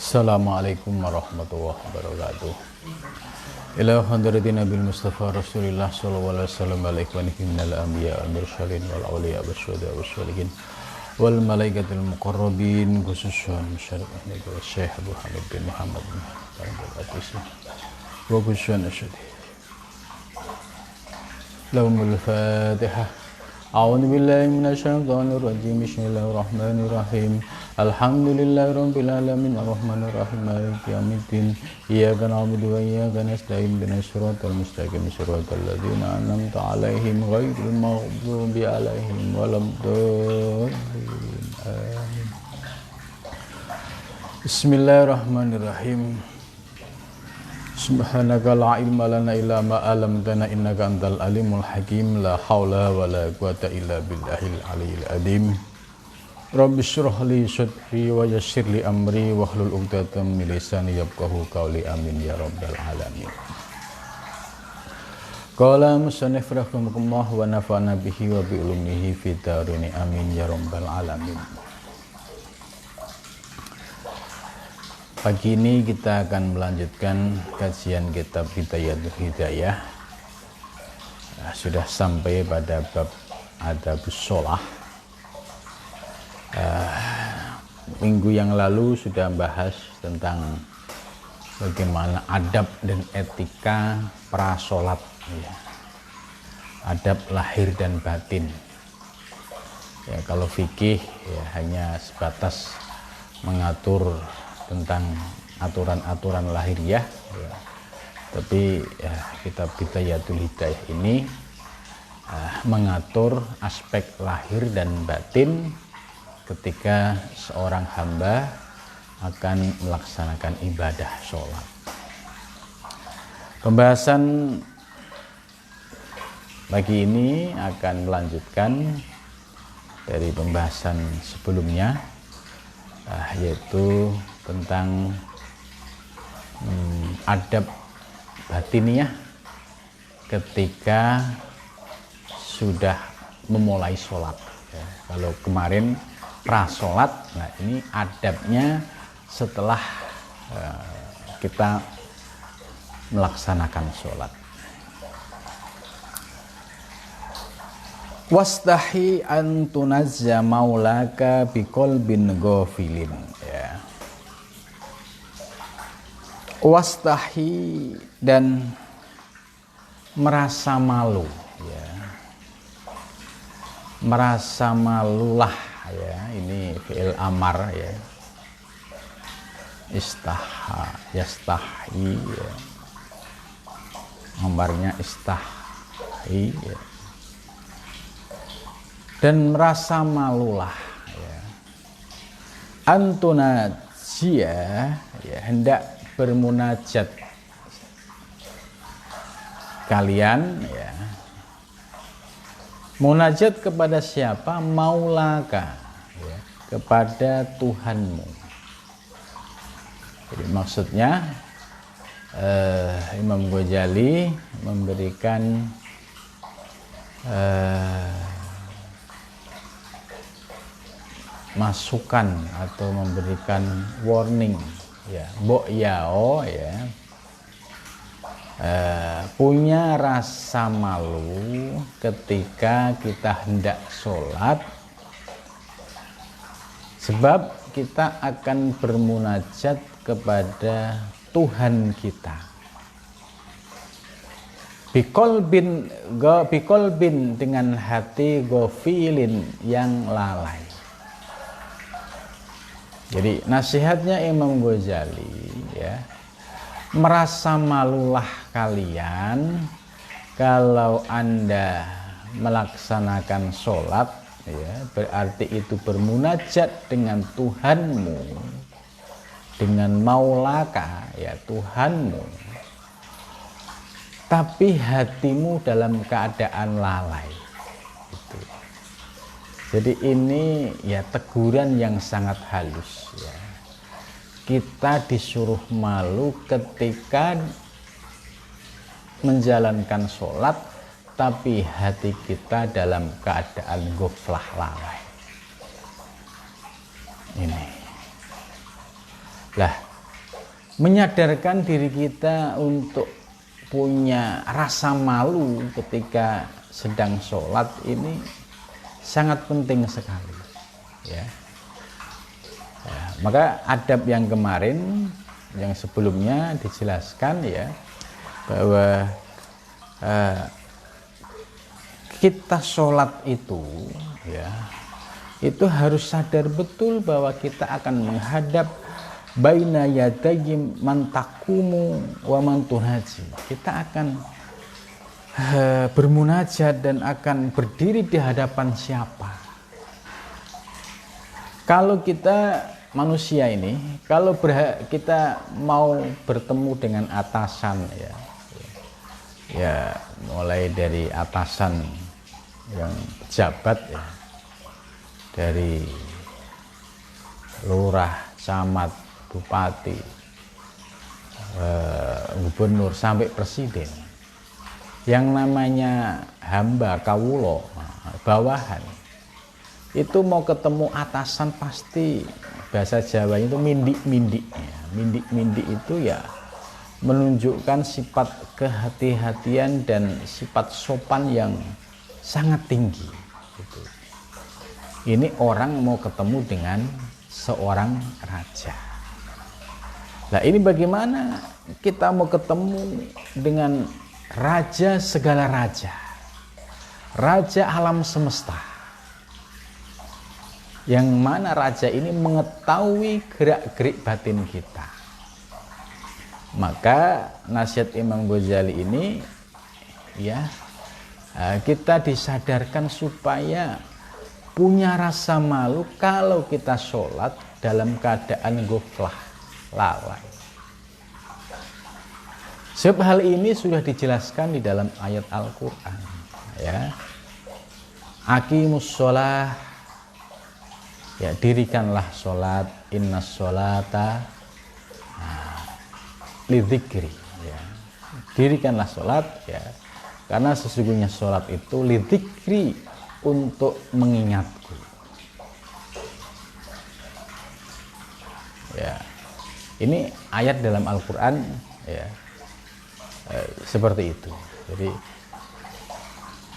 Assalamualaikum warahmatullahi wabarakatuh. Ila hadratin Nabil Mustafa Rasulillah sallallahu alaihi wasallam alaikum minal anbiya wal mursalin wal awliya wasyuhada wasyolihin wal malaikatil muqarrabin khususan syarif Syekh Abu Hamid bin Muhammad bin Al-Atisi wa khususan asyadi lahumul fatihah. A'udzu billahi minasyaitonir rajim. Bismillahirrahmanirrahim. Alhamdulillahirabbil alamin arrahmanir rahim maliki yaumiddin. Iyyaka na'budu wa iyyaka nasta'in ihdinas siratal mustaqim siratal ladzina an'amta 'alaihim ghairil maghdubi 'alaihim waladdallin. Amin. Bismillahirrahmanirrahim. Subhanaka la ilma lana illa ma 'allamtana innaka antal alimul hakim. La haula wala quwata illa billahil aliyil azim. Rabbi shrah li sadri wa yassir li amri wahlul 'uqdatam min lisani yafqahu qawli. Amin ya rabbal alamin. Qala musannif rahimakumullah wa nafa'ana bihi wa bi ulumihi fid darini. Amin ya rabbal alamin. Pagi ini kita akan melanjutkan kajian kitab Bidayatul Hidayah. Sudah sampai pada bab adabus sholah. Minggu yang lalu sudah membahas tentang bagaimana adab dan etika prasolat, ya. Adab lahir dan batin. Ya, kalau fikih ya hanya sebatas mengatur tentang aturan-aturan lahiriah, ya. Tapi ya, kitab Bidayatul Hidayah ini mengatur aspek lahir dan batin ketika seorang hamba akan melaksanakan ibadah sholat. Pembahasan pagi ini akan melanjutkan dari pembahasan sebelumnya, yaitu tentang adab batiniah ketika sudah memulai sholat, ya. Kalau kemarin prasolat, nah ini adabnya setelah kita melaksanakan sholat. Wastahi an tunazza maulaka biqalbin ghafilin, ya. Wastahi, dan merasa malu, ya. Merasa malulah, ya. Ini fi'il amar, ya. Istaha, yastahi, ya. Amarnya istahi, ya. Dan merasa malulah, ya. Antunajia, ya, hendak bermunajat kalian, ya. Munajat kepada siapa? Maulaka, ya, kepada Tuhanmu. Jadi maksudnya Imam Ghazali memberikan masukan atau memberikan warning, ya, yao, ya, punya rasa malu ketika kita hendak sholat, sebab kita akan bermunajat kepada Tuhan kita. Biqalbin dengan hati, ghafilin yang lalai. Jadi nasihatnya Imam Ghazali, ya, merasa malulah kalian kalau Anda melaksanakan sholat, ya, berarti itu bermunajat dengan Tuhanmu, dengan maulaka, ya, Tuhanmu, tapi hatimu dalam keadaan lalai. Gitu. Jadi ini ya teguran yang sangat halus, ya. Kita disuruh malu ketika menjalankan sholat, tapi hati kita dalam keadaan ghaflah, lalai. Ini. Lah, menyadarkan diri kita untuk punya rasa malu ketika sedang sholat ini sangat penting sekali, ya. Maka adab yang kemarin, yang sebelumnya dijelaskan, ya, bahwa kita sholat itu, ya, itu harus sadar betul bahwa kita akan menghadap baina yadayim man taqumu wa man tunaji. Kita akan bermunajat dan akan berdiri di hadapan siapa? Kalau kita manusia ini, kalau kita mau bertemu dengan atasan, ya mulai dari atasan yang pejabat, ya, dari lurah, camat, bupati, gubernur sampai presiden, yang namanya hamba kawulo, bawahan, itu mau ketemu atasan pasti bahasa Jawanya itu mindik-mindik, ya. Mindik-mindik itu ya menunjukkan sifat kehati-hatian dan sifat sopan yang sangat tinggi, gitu. Ini orang mau ketemu dengan seorang raja. Nah, ini bagaimana kita mau ketemu dengan raja segala raja, raja alam semesta, yang mana raja ini mengetahui gerak-gerik batin kita. Maka nasihat Imam Ghazali ini, ya, kita disadarkan supaya punya rasa malu kalau kita sholat dalam keadaan ghaflah, lalai. Sebab hal ini sudah dijelaskan di dalam ayat Al-Quran, ya. Aqimus sholah, ya, dirikanlah sholat, innas sholata lidzikri, ya. Dirikanlah sholat, ya, karena sesungguhnya sholat itu lidzikri, untuk mengingatku, ya. Ini ayat dalam Al-Quran, ya, seperti itu. Jadi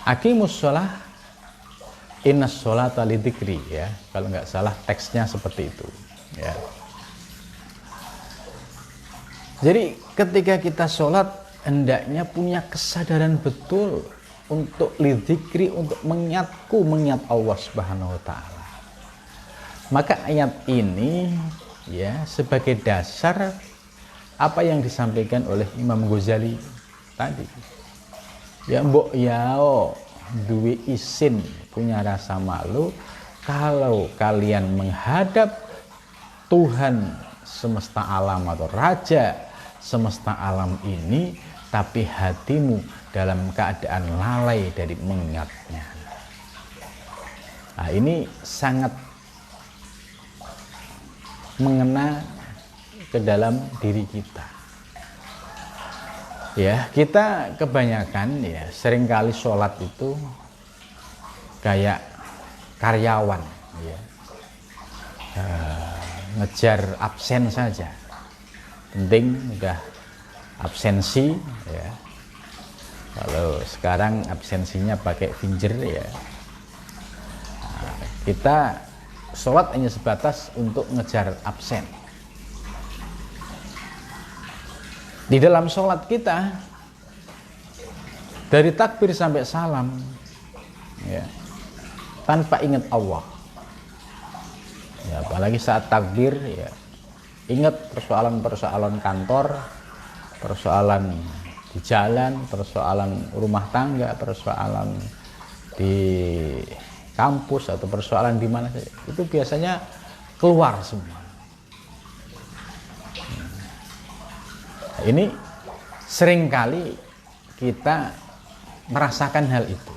aqimus sholah innas sholata lidzikri, ya, kalau nggak salah teksnya seperti itu, ya. Jadi ketika kita sholat hendaknya punya kesadaran betul untuk lidzikri, untuk mengingatku, mengingat Allah Subhanahu wa taala. Maka ayat ini, ya, sebagai dasar apa yang disampaikan oleh Imam Ghazali tadi. Ya, mbok yao duwe isin, punya rasa malu kalau kalian menghadap Tuhan semesta alam atau raja semesta alam ini, tapi hatimu dalam keadaan lalai dari mengingatnya. Nah, ini sangat mengena ke dalam diri kita. Ya, kita kebanyakan, ya, seringkali sholat itu kayak karyawan, ya, ngejar absen saja. Penting udah absensi, ya. Kalau sekarang absensinya pakai finger, ya. Nah, kita sholat hanya sebatas untuk ngejar absen. Di dalam sholat kita, dari takbir sampai salam, ya, tanpa ingat Allah, ya, apalagi saat takbir, ya, ingat persoalan-persoalan kantor, persoalan di jalan, persoalan rumah tangga, persoalan di kampus atau persoalan di mana saja, itu biasanya keluar semua. Ini seringkali kita merasakan hal itu.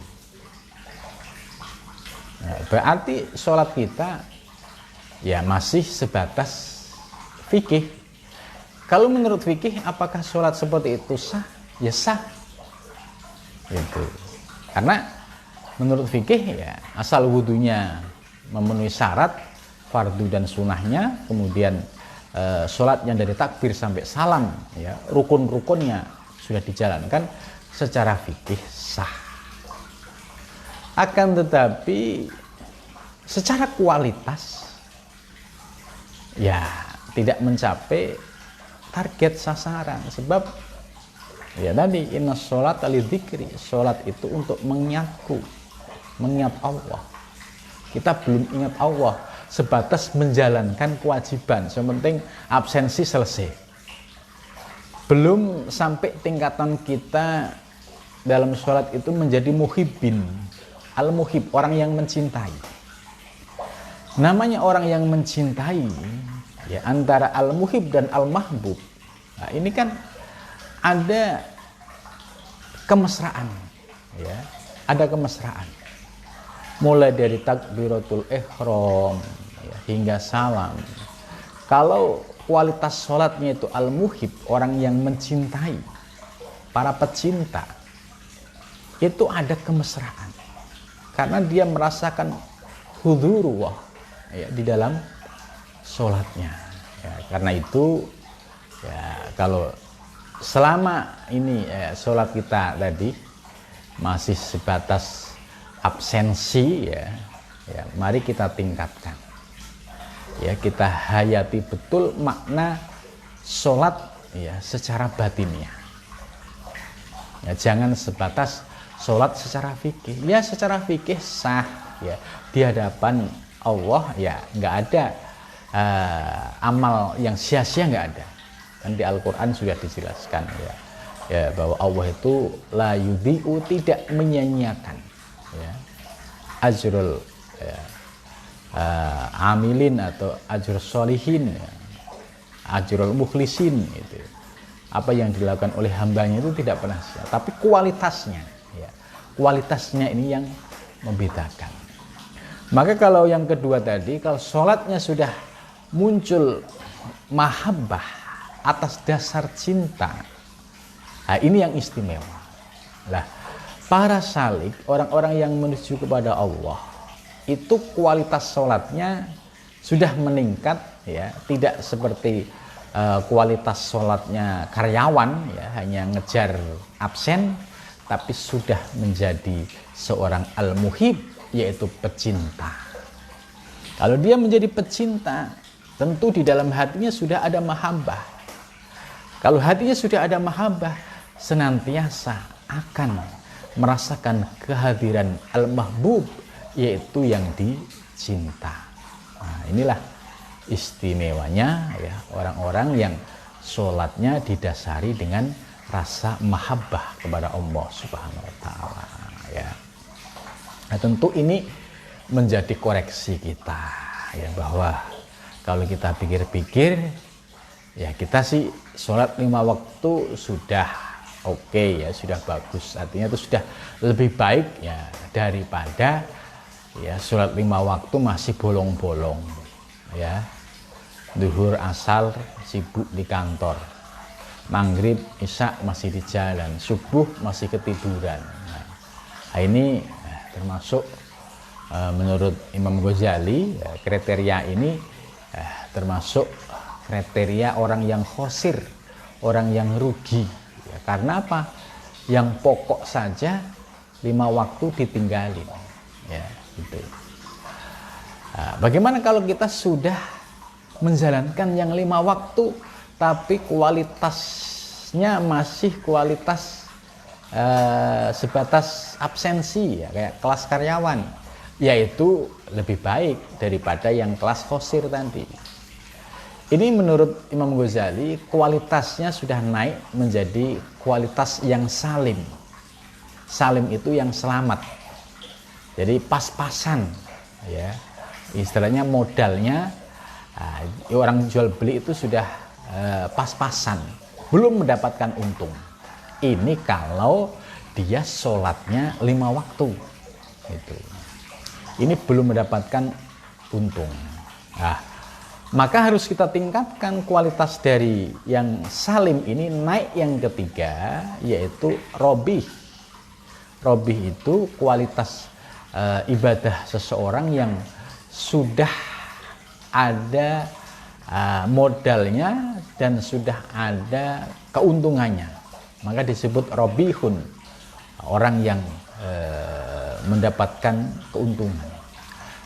Nah, berarti sholat kita, ya, masih sebatas fikih. Kalau menurut fikih, apakah sholat seperti itu sah? Ya sah. Gitu. Karena menurut fikih, ya, asal wudunya memenuhi syarat fardu dan sunahnya, kemudian sholatnya dari takbir sampai salam, ya, rukun-rukunnya sudah dijalankan, secara fikih sah. Akan tetapi secara kualitas ya tidak mencapai target sasaran, sebab ya tadi inna sholat lidzikri, sholat itu untuk mengingat Allah. Kita belum ingat Allah, sebatas menjalankan kewajiban, sementing absensi selesai. Belum sampai tingkatan kita dalam sholat itu menjadi muhibbin, al-muhib, orang yang mencintai. Namanya orang yang mencintai, ya, antara al-muhib dan al-mahbub, nah, ini kan ada kemesraan, ya, ada kemesraan. Mulai dari takbiratul ihram, ya, hingga salam. Kalau kualitas sholatnya itu al-muhib, orang yang mencintai, para pecinta, itu ada kemesraan. Karena dia merasakan hudurullah, ya, di dalam sholatnya, ya. Karena itu ya, kalau selama ini sholat kita tadi masih sebatas absensi, ya, mari kita tingkatkan, ya, kita hayati betul makna sholat, ya, secara batinnya, ya, jangan sebatas sholat secara fikih. Ya, secara fikih sah, ya, di hadapan Allah, ya, nggak ada amal yang sia-sia, nggak ada. Kan di Al-Quran sudah dijelaskan, ya, bahwa Allah itu la yudhi'u, tidak menyia-nyiakan, ya, ajrul, ya, amilin atau ajrul sholihin, ya, ajrul mukhlisin, itu apa yang dilakukan oleh hambanya itu tidak pernah sia, tapi kualitasnya, ya, kualitasnya ini yang membedakan. Maka kalau yang kedua tadi, kalau sholatnya sudah muncul mahabbah atas dasar cinta, nah, ini yang istimewa. Lah, para salik, orang-orang yang menuju kepada Allah, itu kualitas sholatnya sudah meningkat, ya, tidak seperti kualitas sholatnya karyawan, ya, hanya ngejar absen, tapi sudah menjadi seorang al-muhib, yaitu pecinta. Kalau dia menjadi pecinta, tentu di dalam hatinya sudah ada mahabbah. Kalau hatinya sudah ada mahabbah, senantiasa akan merasakan kehadiran al-mahbub, yaitu yang dicinta. Nah, inilah istimewanya, ya, orang-orang yang sholatnya didasari dengan rasa mahabbah kepada Allah Subhanahu wa Ta'ala, ya. Nah, tentu ini menjadi koreksi kita, ya, bahwa kalau kita pikir-pikir, ya, kita sih sholat 5 waktu sudah oke, ya, sudah bagus, artinya itu sudah lebih baik, ya, daripada, ya, sholat 5 waktu masih bolong-bolong, ya, duhur asar sibuk di kantor, maghrib isya masih di jalan, subuh masih ketiduran. Nah, ini termasuk menurut Imam Ghazali, ya, kriteria ini termasuk kriteria orang yang khosir, orang yang rugi, ya, karena apa? Yang pokok saja 5 waktu ditinggalin, ya, gitu. Nah, bagaimana kalau kita sudah menjalankan yang 5 waktu tapi kualitasnya masih kualitas sebatas absensi, ya, kayak kelas karyawan, yaitu lebih baik daripada yang kelas khosir tadi. Ini menurut Imam Ghazali kualitasnya sudah naik menjadi kualitas yang salim. Salim itu yang selamat. Jadi pas-pasan, ya. Istilahnya modalnya, orang jual beli itu sudah pas-pasan, belum mendapatkan untung. Ini kalau dia sholatnya 5 waktu, gitu. Ini belum mendapatkan untung. Nah, maka harus kita tingkatkan kualitas dari yang salim ini naik yang ketiga, yaitu robih. Robih itu kualitas ibadah seseorang yang sudah ada modalnya dan sudah ada keuntungannya, maka disebut robihun, orang yang mendapatkan keuntungan.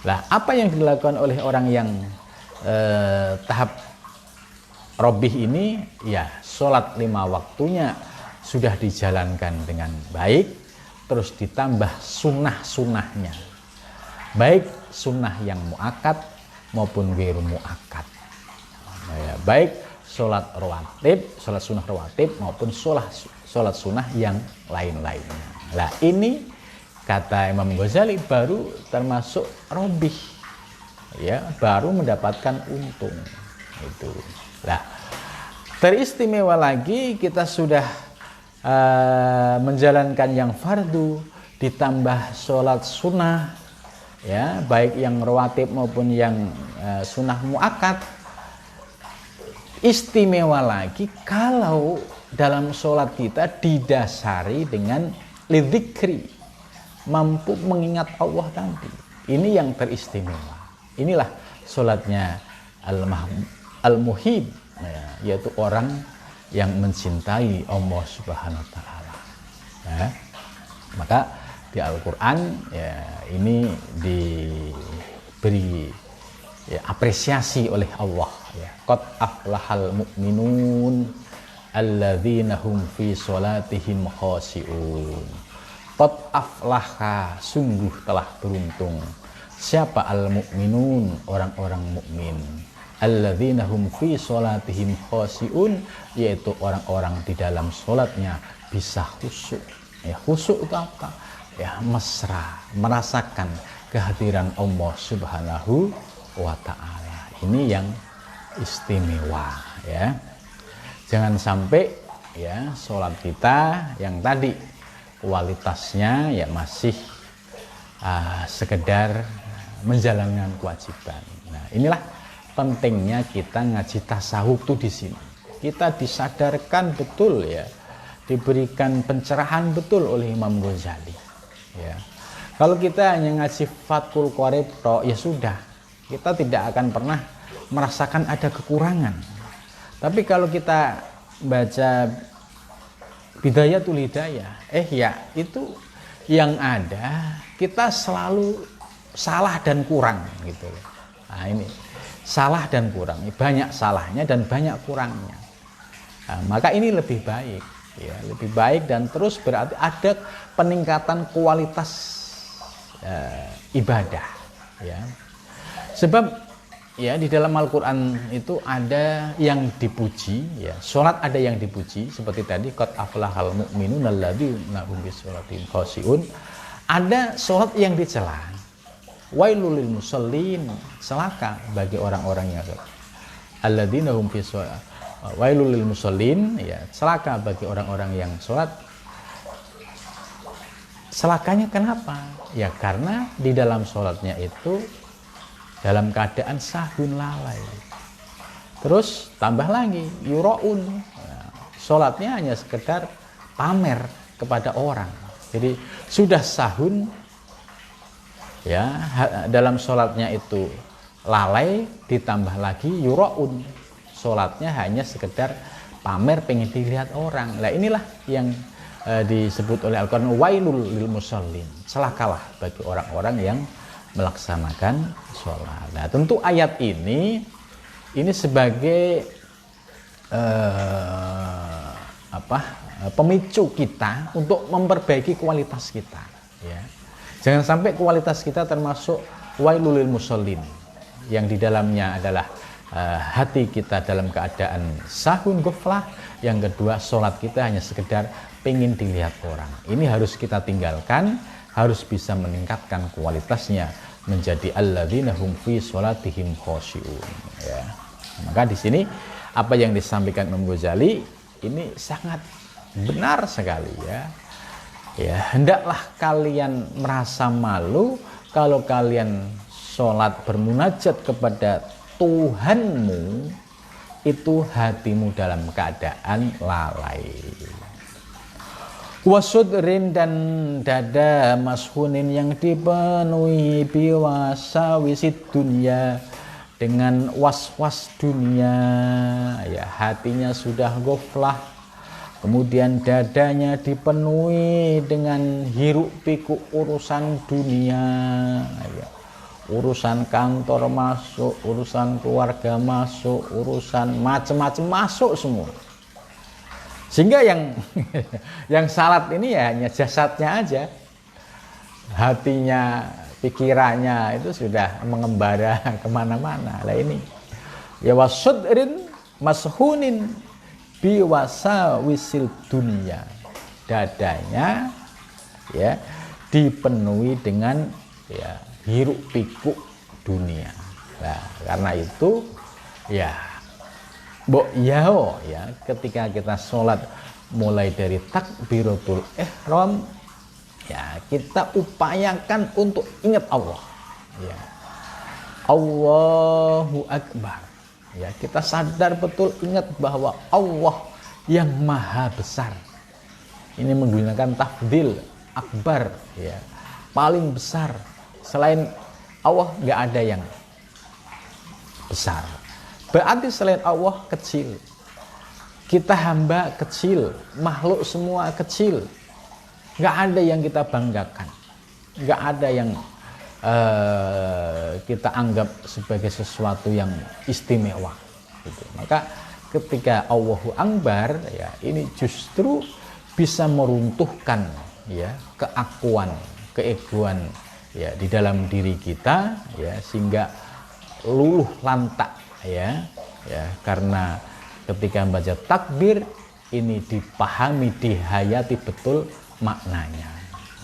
Lah, apa yang dilakukan oleh orang yang tahap robih ini? Ya, sholat 5 waktunya sudah dijalankan dengan baik, terus ditambah sunnah-sunnahnya, baik sunnah yang muakkad maupun ghairu muakkad. Ya, baik sholat sunnah rawatib maupun sholat sunnah yang lain-lainnya. Nah, ini kata Imam Ghazali baru termasuk robih, ya, baru mendapatkan untung itu. Nah, teristimewa lagi kita sudah menjalankan yang fardu ditambah sholat sunnah, ya, baik yang rawatib maupun yang sunnah muakkad. Istimewa lagi kalau dalam sholat kita didasari dengan lidzikri, mampu mengingat Allah tadi. Ini yang teristimewa. Inilah sholatnya al-muhib, ya, yaitu orang yang mencintai Allah Subhanahu wa Ta'ala. Ya. Maka di Al-Quran, ya, ini diberi, ya, apresiasi oleh Allah. Ya. Qad aflahal mu'minun alladzina hum fi sholatihim khashi'un. Qad aflaha, sungguh telah beruntung. Siapa al-mu'minun? Orang-orang mukmin. Alladzina hum fi sholatihim khashi'un, yaitu orang-orang di dalam sholatnya bisa khusyuk. Ya, khusyuk itu apa? Ya, mesra, merasakan kehadiran Allah Subhanahu wa Ta'ala. Ini yang istimewa, ya. Jangan sampai, ya, sholat kita yang tadi kualitasnya ya masih sekedar menjalankan kewajiban. Nah, inilah pentingnya kita ngaji tasawuf tuh di sini. Kita disadarkan betul, ya, diberikan pencerahan betul oleh Imam Ghazali. Ya. Kalau kita hanya ngaji Fathul Qorib, ya sudah, kita tidak akan pernah merasakan ada kekurangan. Tapi kalau kita baca Bidayatul Hidayah, ya, itu yang ada kita selalu salah dan kurang gitu. Nah, ini salah dan kurang, banyak salahnya dan banyak kurangnya. Nah, maka ini lebih baik, ya, lebih baik, dan terus berarti ada peningkatan kualitas ibadah, ya. Sebab, ya, di dalam Al-Quran itu ada yang dipuji, ya, sholat ada yang dipuji seperti tadi, qad aflahal mu'minun alladzina hum fi sholatihim khashi'un. Ada sholat yang dicela, wailul lil musallin, celaka bagi orang-orang yang sholat. Alladzina hum fi sholat, wailul lil musallin, ya, celaka bagi orang-orang yang sholat. Celakanya kenapa? Ya, karena di dalam sholatnya itu dalam keadaan sahun lalai. Terus tambah lagi yura'un, ya, sholatnya hanya sekedar pamer kepada orang. Jadi sudah sahun, ya, dalam sholatnya itu lalai, ditambah lagi yura'un, sholatnya hanya sekedar pamer, pengen dilihat orang. Nah, inilah yang disebut oleh Al-Quran wailul lil musallin, celakalah bagi orang-orang yang melaksanakan sholat. Nah, tentu ayat ini sebagai pemicu kita untuk memperbaiki kualitas kita, ya. Jangan sampai kualitas kita termasuk wailul lil musallin, yang di dalamnya adalah hati kita dalam keadaan sahun ghaflah. Yang kedua, sholat kita hanya sekedar pengen dilihat orang. Ini harus kita tinggalkan, harus bisa meningkatkan kualitasnya menjadi alladzina hum fi sholatihim khashi'un, ya. Maka di sini apa yang disampaikan Imam Ghazali ini sangat benar sekali, ya. Ya, hendaklah kalian merasa malu kalau kalian sholat bermunajat kepada Tuhanmu itu hatimu dalam keadaan lalai. Wasudrin, dan dada mashunin yang dipenuhi biwasawisid dunya, dengan was-was dunia, ya hatinya sudah ghaflah, kemudian dadanya dipenuhi dengan hiruk pikuk urusan dunia, ya. Urusan kantor masuk, urusan keluarga masuk, urusan macam-macam masuk semua. Sehingga yang yang salat ini ya hanya jasadnya aja, hatinya, pikirannya itu sudah mengembara kemana-mana. Lah ini ya wasudrin mashunin biwasa wisil dunia, dadanya ya dipenuhi dengan ya hiruk pikuk dunia. Nah, karena itu ya mbok yao ya ketika kita sholat mulai dari takbiratul ihram ya kita upayakan untuk ingat Allah, ya Allahu Akbar, ya kita sadar betul ingat bahwa Allah yang maha besar. Ini menggunakan tafdil akbar, ya paling besar. Selain Allah nggak ada yang besar. Berarti selain Allah kecil. Kita hamba kecil, makhluk semua kecil. Nggak ada yang kita banggakan, nggak ada yang kita anggap sebagai sesuatu yang istimewa. Gitu. Maka ketika Allahu Akbar, ya ini justru bisa meruntuhkan ya keakuan, keegoan ya di dalam diri kita, ya sehingga luluh lantak ya karena ketika membaca takbir ini dipahami, dihayati betul maknanya.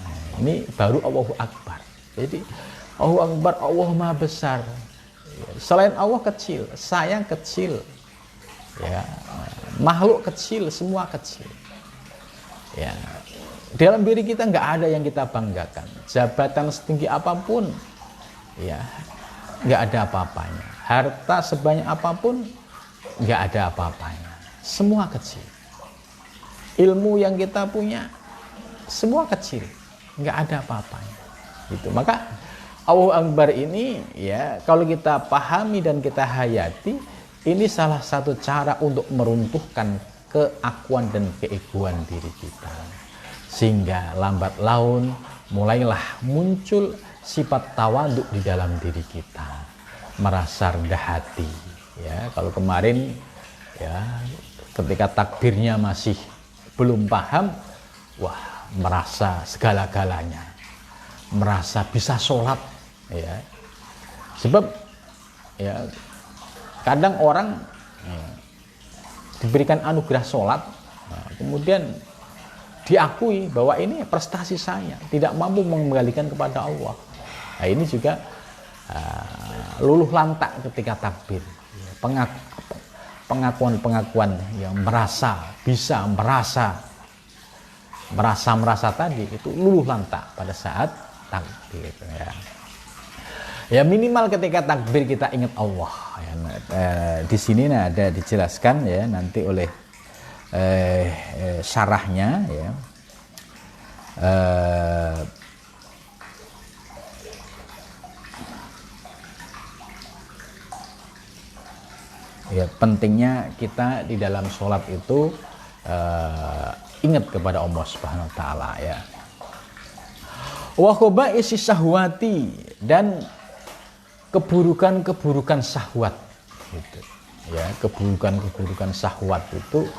Nah, ini baru Allahu Akbar. Jadi Allahu Akbar, Allah Maha Besar. Selain Allah kecil, saya kecil, ya makhluk kecil, semua kecil. Ya, dalam diri kita nggak ada yang kita banggakan. Jabatan setinggi apapun, ya nggak ada apa-apanya. Harta sebanyak apapun, nggak ada apa-apanya. Semua kecil. Ilmu yang kita punya, semua kecil, nggak ada apa-apanya. Gitu. Maka Allahu Akbar ini, ya kalau kita pahami dan kita hayati, ini salah satu cara untuk meruntuhkan keakuan dan keegoan diri kita. Sehingga lambat laun mulailah muncul sifat tawaduk di dalam diri kita, merasa rendah hati. Ya, kalau kemarin ya ketika takbirnya masih belum paham, wah merasa segala-galanya, merasa bisa sholat, ya. Sebab ya kadang orang ya, diberikan anugerah sholat, nah, kemudian diakui bahwa ini prestasi saya, tidak mampu mengembalikan kepada Allah. Nah, ini juga luluh lantak ketika takbir, pengakuan-pengakuan yang merasa bisa, merasa tadi itu luluh lantak pada saat takbir. Ya minimal ketika takbir kita ingat Allah. Ya, di sini ada dijelaskan ya nanti oleh syarahnya ya. Ya pentingnya kita di dalam sholat itu ingat kepada Allah Subhanahu Wa Taala ya. Wa khaba'isi syahwati, dan keburukan-keburukan syahwat gitu. Ya, keburukan-keburukan syahwat itu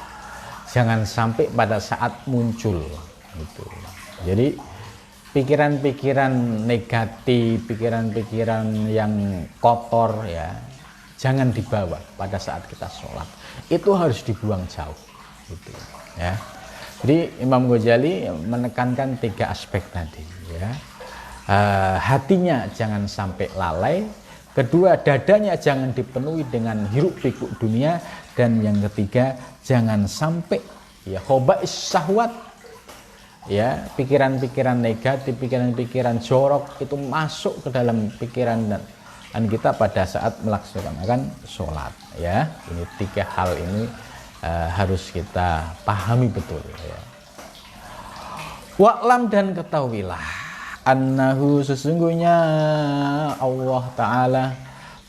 jangan sampai pada saat muncul gitu. Jadi pikiran-pikiran negatif, pikiran-pikiran yang kotor ya, jangan dibawa pada saat kita sholat. Itu harus dibuang jauh gitu ya. Jadi Imam Ghazali menekankan 3 aspek tadi ya. Hatinya jangan sampai lalai, kedua dadanya jangan dipenuhi dengan hiruk pikuk dunia, dan yang ketiga jangan sampai ya khobais syahwat ya, pikiran-pikiran negatif, pikiran-pikiran jorok itu masuk ke dalam pikiran dan kita pada saat melaksanakan sholat ya. Ini 3 hal ini harus kita pahami betul ya. Wa'lam, dan ketahuilah annahu sesungguhnya Allah Ta'ala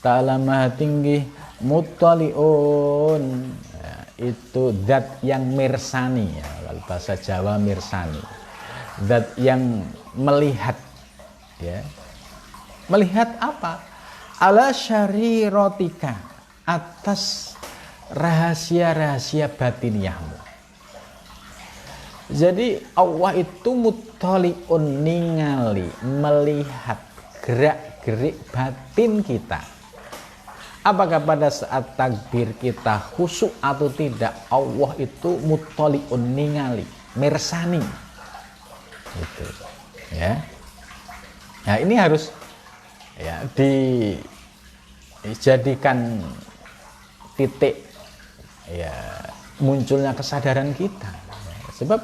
Ta'ala maha tinggi, muttali'un, itu zat yang mirsani, ya, kalau bahasa Jawa mirsani, zat yang melihat, ya. Melihat apa? Ala syarirotika, atas rahasia-rahasia batiniahmu. Jadi Allah itu muttali'un, ningali, melihat gerak-gerik batin kita. Apakah pada saat takbir kita khusyuk atau tidak, Allah itu muttali'un, ningali, mirsani. Gitu. Ya. Nah, ini harus ya dijadikan titik ya munculnya kesadaran kita. Sebab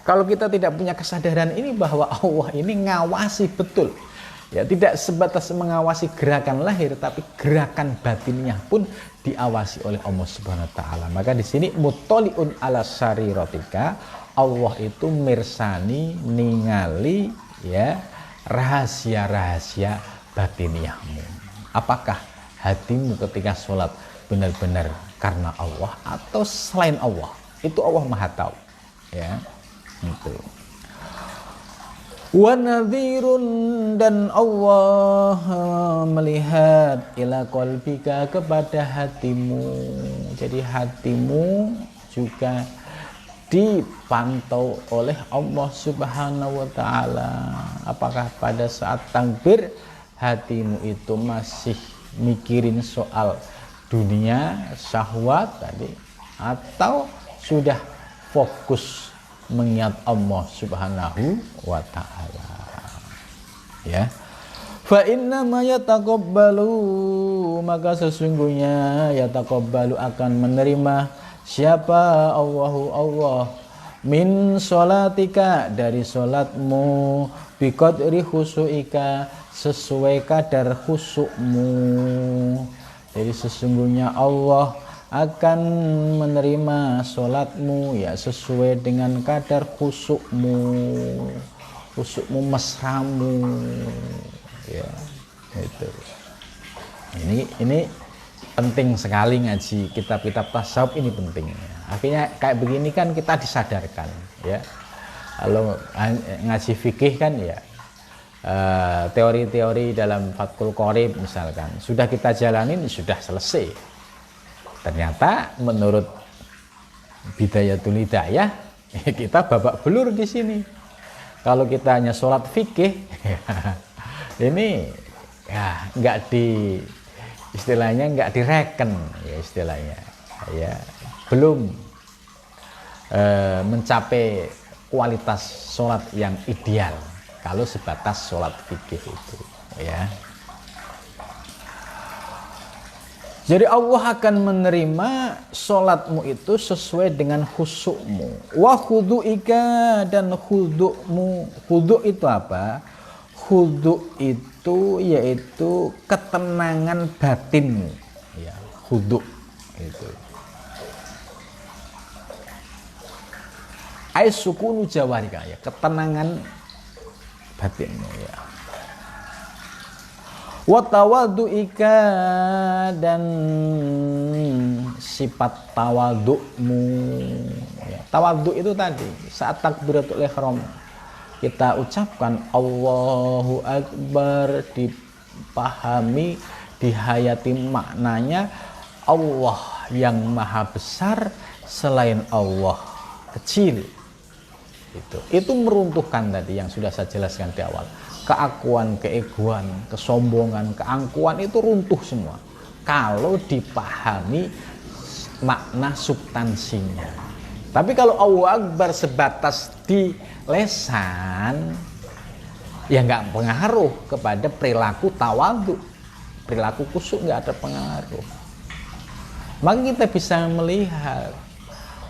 kalau kita tidak punya kesadaran ini bahwa Allah ini ngawasi betul. Ya, tidak sebatas mengawasi gerakan lahir, tapi gerakan batinnya pun diawasi oleh Allah Subhanahu wa taala. Maka di sini muttali'un ala syarirotika, Allah itu mirsani, ningali, ya, rahasia-rahasia batiniahmu. Apakah hatimu ketika sholat benar-benar karena Allah atau selain Allah? Itu Allah Maha tahu. Ya, itu. Wa nadhirun, dan Allah melihat ila qalbika, kepada hatimu. Jadi hatimu juga dipantau oleh Allah Subhanahu wa taala. Apakah pada saat takbir hatimu itu masih mikirin soal dunia, syahwat tadi, atau sudah fokus mengingat Allah Subhanahu wa taala. Ya. Fa inna ma yataqabbalu, maka sesungguhnya yataqabbalu akan menerima siapa Allah min sholatika, dari sholatmu, biqadri khusyuika, sesuai kadar khusyukmu. Jadi sesungguhnya Allah akan menerima sholatmu ya sesuai dengan kadar khusyukmu, khusyukmu mesramu, ya itu. Ini penting sekali ngaji kitab-kitab tasawuf, ini penting. Akhirnya kayak begini kan kita disadarkan, ya. Kalau ngaji fikih kan ya teori-teori dalam Fathul Qorib misalkan sudah kita jalanin, sudah selesai. Ternyata menurut Bidayatul Hidayah kita babak belur di sini. Kalau kita hanya sholat fikih ini ya nggak di, istilahnya nggak direken, ya istilahnya ya belum mencapai kualitas sholat yang ideal kalau sebatas sholat fikih itu, ya. Jadi Allah akan menerima sholatmu itu sesuai dengan khusyukmu. Wa khudu'ika, dan khudu'mu. Khudu' itu apa? Khudu' itu yaitu ketenangan batinmu. Ya, khudu' itu. Aisukunu jawarika, ya, ketenangan batinmu, ya. Wa tawaddu'ika, dan sifat tawaddu'mu, ya. Tawaddu' itu tadi saat takbiratul ihram kita ucapkan Allahu Akbar, dipahami, dihayati maknanya Allah yang maha besar, selain Allah kecil. Itu meruntuhkan tadi yang sudah saya jelaskan di awal. Keakuan, keegoan, kesombongan, keangkuhan itu runtuh semua kalau dipahami makna substansinya. Tapi kalau Allahu Akbar sebatas di lesan, ya nggak pengaruh kepada perilaku tawadhu, perilaku khusyuk, nggak ada pengaruh. Maka kita bisa melihat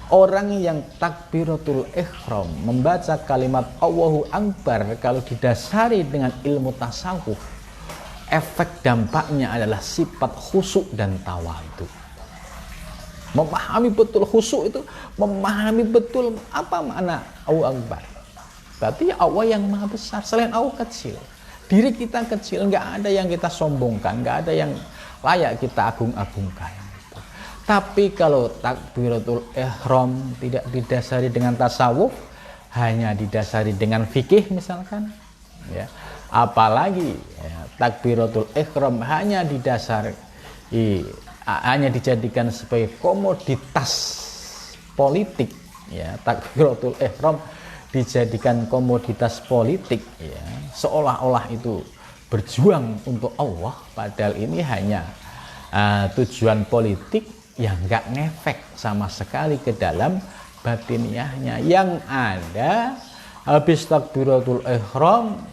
orang yang takbiratul ihram membaca kalimat Allahu Akbar, kalau didasari dengan ilmu tasawuf, efek dampaknya adalah sifat khusyuk dan tawadhu. Memahami betul khusyuk itu, memahami betul apa makna Allahu Akbar. Berarti Allah yang maha besar, selain Allah kecil. Diri kita kecil, nggak ada yang kita sombongkan, nggak ada yang layak kita agung-agungkan. Tapi kalau takbiratul ihram tidak didasari dengan tasawuf, hanya didasari dengan fikih misalkan, ya, apalagi ya, takbiratul ihram hanya dijadikan sebagai komoditas politik, ya, takbiratul ihram dijadikan komoditas politik, ya, seolah-olah itu berjuang untuk Allah, padahal ini hanya tujuan politik yang nggak ngefek sama sekali ke dalam batiniahnya. Yang ada habis takbiratul ihram,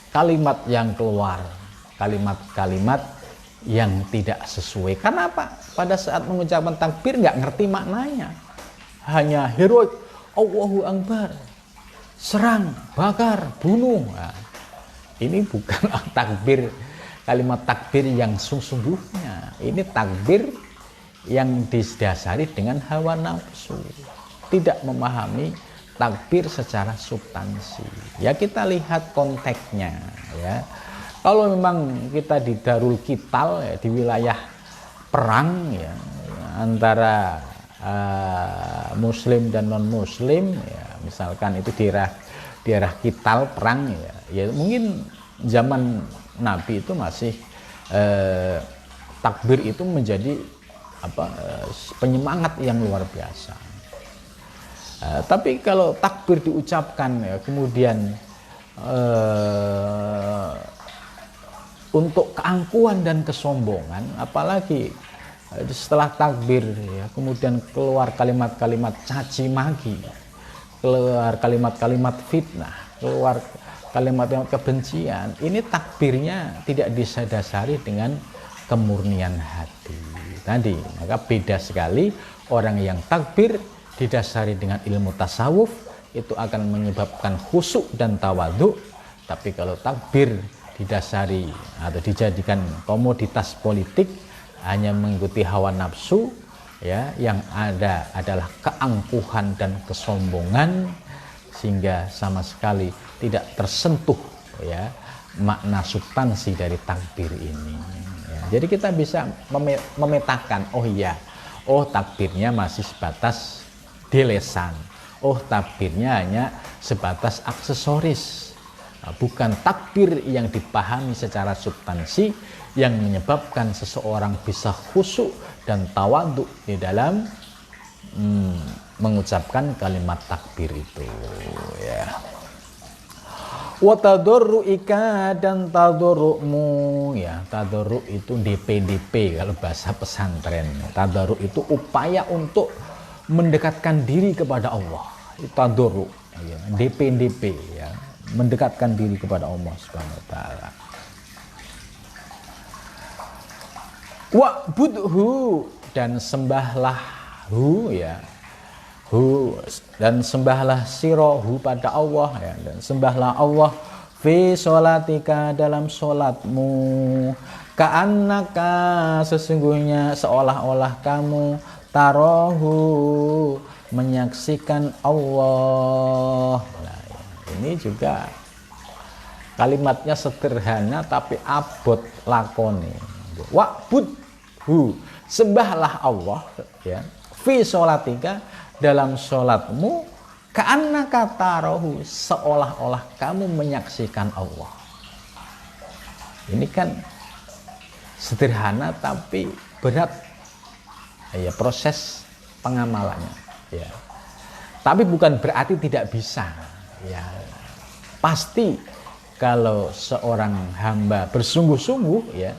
kalimat yang keluar, kalimat-kalimat yang tidak sesuai. Karena apa? Pada saat mengucapkan takbir nggak ngerti maknanya, hanya heroik, Allahu Akbar, serang, bakar, bunuh. Nah, ini bukan takbir, kalimat takbir yang sesungguhnya. Ini takbir yang didasari dengan hawa nafsu, tidak memahami takbir secara substansi. Ya, kita lihat konteksnya, ya. Kalau memang kita di Darul Qital, ya, di wilayah perang, ya, antara muslim dan non muslim, ya, misalkan itu daerah Qital perang, ya mungkin zaman Nabi itu masih takbir itu menjadi penyemangat yang luar biasa. Tapi kalau takbir diucapkan, ya, kemudian untuk keangkuhan dan kesombongan, apalagi setelah takbir, ya, kemudian keluar kalimat-kalimat caci maki, keluar kalimat-kalimat fitnah, keluar kalimat-kalimat kebencian, ini takbirnya tidak disadari dengan kemurnian hati tadi. Maka beda sekali orang yang takbir didasari dengan ilmu tasawuf, itu akan menyebabkan khusyuk dan tawadhu. Tapi kalau takbir didasari atau dijadikan komoditas politik, hanya mengikuti hawa nafsu, ya, yang ada adalah keangkuhan dan kesombongan, sehingga sama sekali tidak tersentuh, ya, makna substansi dari takbir ini. Jadi kita bisa memetakan, oh iya, oh takbirnya masih sebatas di lesan, oh takbirnya hanya sebatas aksesoris, bukan takbir yang dipahami secara substansi yang menyebabkan seseorang bisa khusyuk dan tawadhu di dalam mengucapkan kalimat takbir itu, ya. Wa tadarruika, dan tadarru'mu, ya, tadarru' itu DP kalau bahasa pesantren. Tadarru' itu upaya untuk mendekatkan diri kepada Allah. Itu tadarru', ya. DP, ya, mendekatkan diri kepada Allah Subhanahu wa taala. Wa'budhu, dan sembahlah hu, ya. Dan sembahlah sirohu pada Allah, ya, dan sembahlah Allah fi sholatika, dalam sholatmu, ka'annaka, sesungguhnya seolah-olah kamu, tarohu, menyaksikan Allah. Nah, ini juga kalimatnya sederhana tapi abot lakone. Wa'budhu, sembahlah Allah, ya, fi sholatika, dalam sholatmu, ka'annaka tarahu, seolah-olah kamu menyaksikan Allah. Ini kan sederhana tapi berat, ya, proses pengamalannya, ya. Tapi bukan berarti tidak bisa, ya. Pasti kalau seorang hamba bersungguh-sungguh, ya,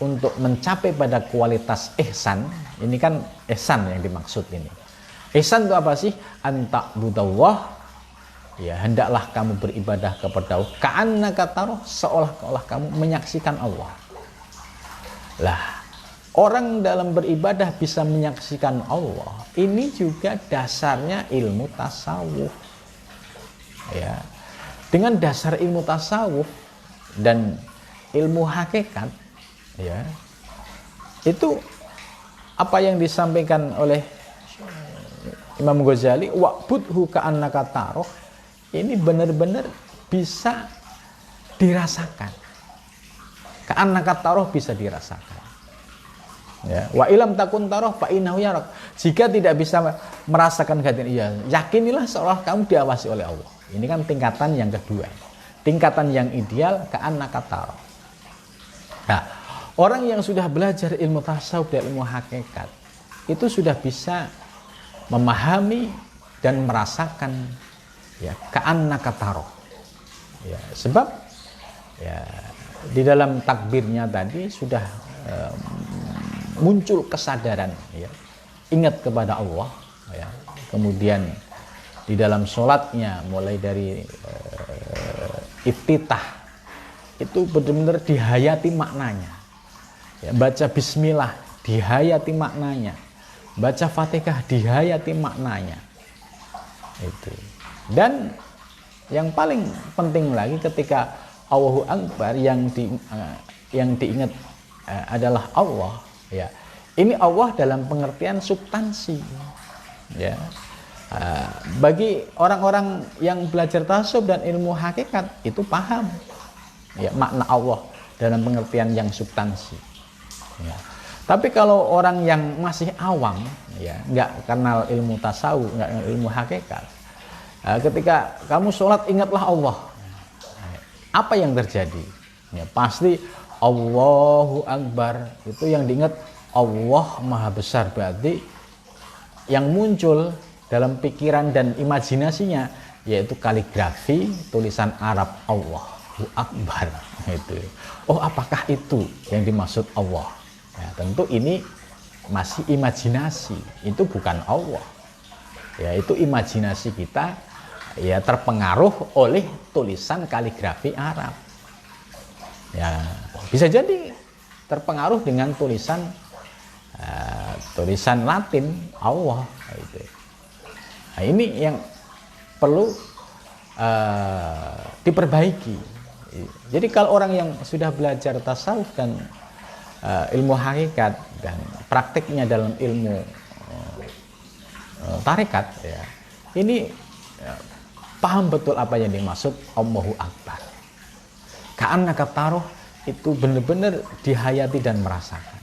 untuk mencapai pada kualitas ihsan, ini kan ihsan yang dimaksud ini. Ihsan itu apa sih? Anta budallah, ya, hendaklah kamu beribadah kepada Allah, ka'annaka tarahu, seolah-olah kamu menyaksikan Allah. Lah, orang dalam beribadah bisa menyaksikan Allah, ini juga dasarnya ilmu tasawuf, ya. Dengan dasar ilmu tasawuf dan ilmu hakikat, ya, itu apa yang disampaikan oleh Imam Ghazali, wa'budhu ka'annaka tarahu, ini benar-benar bisa dirasakan. Ka'annaka taroh bisa dirasakan. Ya, wa ilam takun taroh fa innahu yarak. Jika tidak bisa merasakan kehadiran, iya, yakinilah seolah kamu diawasi oleh Allah. Ini kan tingkatan yang kedua. Tingkatan yang ideal ka'annaka taroh. Nah, orang yang sudah belajar ilmu tasawuf dan ilmu hakikat itu sudah bisa memahami dan merasakan ya ka'annaka taroh. Ya, sebab ya di dalam takbirnya tadi sudah muncul kesadaran ya, ingat kepada Allah ya. Kemudian di dalam sholatnya mulai dari iftitah itu benar-benar dihayati maknanya ya, baca bismillah dihayati maknanya, baca fatihah dihayati maknanya itu. Dan yang paling penting lagi ketika Allahu Akbar yang diingat adalah Allah ya. Ini Allah dalam pengertian substansi ya. Bagi orang-orang yang belajar tasawuf dan ilmu hakikat itu paham ya makna Allah dalam pengertian yang substansi ya. Tapi kalau orang yang masih awam ya, nggak kenal ilmu tasawuf, nggak kenal ilmu hakikat, ketika kamu sholat ingatlah Allah, apa yang terjadi ya, pasti Allahu Akbar itu yang diingat Allah Maha Besar. Berarti yang muncul dalam pikiran dan imajinasinya yaitu kaligrafi tulisan Arab Allahu Akbar itu. Oh, apakah itu yang dimaksud Allah ya, tentu ini masih imajinasi, itu bukan Allah ya, itu imajinasi kita ya, terpengaruh oleh tulisan kaligrafi Arab ya, bisa jadi terpengaruh dengan tulisan Latin Allah gitu. Nah, ini yang perlu diperbaiki. Jadi kalau orang yang sudah belajar tasawuf dan ilmu hakikat dan praktiknya dalam ilmu tarekat ya, ini paham betul apa yang dimaksud Allahu Akbar. Ka'annaka taroh itu benar-benar dihayati dan merasakan.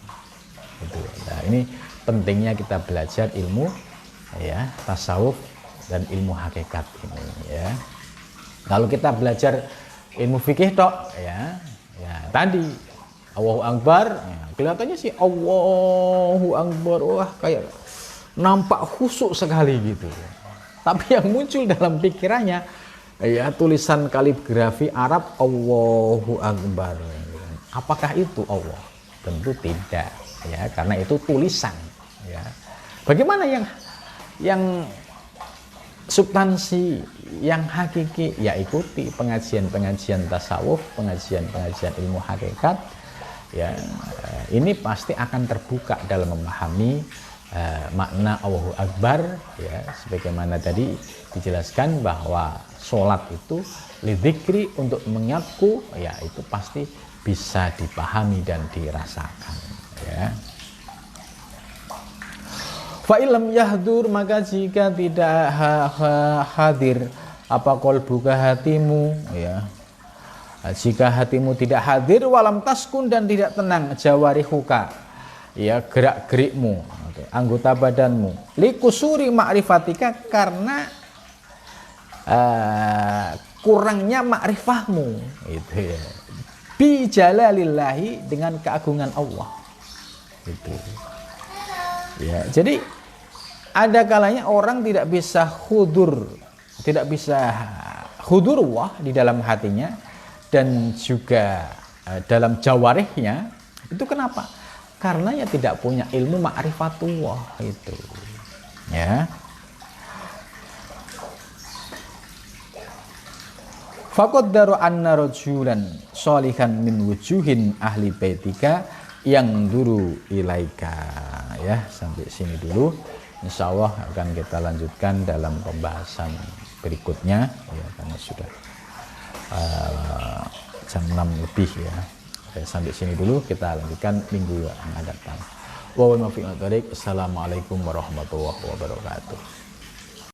Gitu. Nah, ini pentingnya kita belajar ilmu ya tasawuf dan ilmu hakikat ini ya. Kalau kita belajar ilmu fikih tok ya, ya tadi Allahu Akbar ya, kelihatannya sih Allahu Akbar wah kayak nampak khusyuk sekali gitu. Tapi yang muncul dalam pikirannya ya tulisan kaligrafi Arab Allahu Akbar. Apakah itu Allah? Tentu tidak ya, karena itu tulisan ya. Bagaimana yang substansi, yang hakiki, ya ikuti pengajian-pengajian tasawuf, pengajian-pengajian ilmu hakikat ya. Ini pasti akan terbuka dalam memahami makna Allahu Akbar ya, sebagaimana tadi dijelaskan bahwa sholat itu lidzikri, untuk mengingatku ya, itu pasti bisa dipahami dan dirasakan ya. Fa illam yahdur, maka jika tidak hadir apa qalbuka, hatimu ya, jika hatimu tidak hadir, walam taskun, dan tidak tenang jawarihuka ya, gerak-gerikmu, anggota badanmu, likusuri ma'rifatika, karena kurangnya ma'rifahmu itu ya, bi jalalillahi, dengan keagungan Allah itu ya. Jadi ada kalanya orang tidak bisa hudurullah di dalam hatinya dan juga dalam jawarihnya. Itu kenapa? Karena ya tidak punya ilmu ma'rifatullah itu ya. Faqaddaru anna rajulan sholihan min wujuhin ahli baitika yang duru ilaika ya. Sampai sini dulu, insya Allah akan kita lanjutkan dalam pembahasan berikutnya ya, karena sudah jam 6 lebih ya. Sampai sini dulu, kita lanjutkan minggu yang akan datang. Assalamualaikum warahmatullahi wabarakatuh.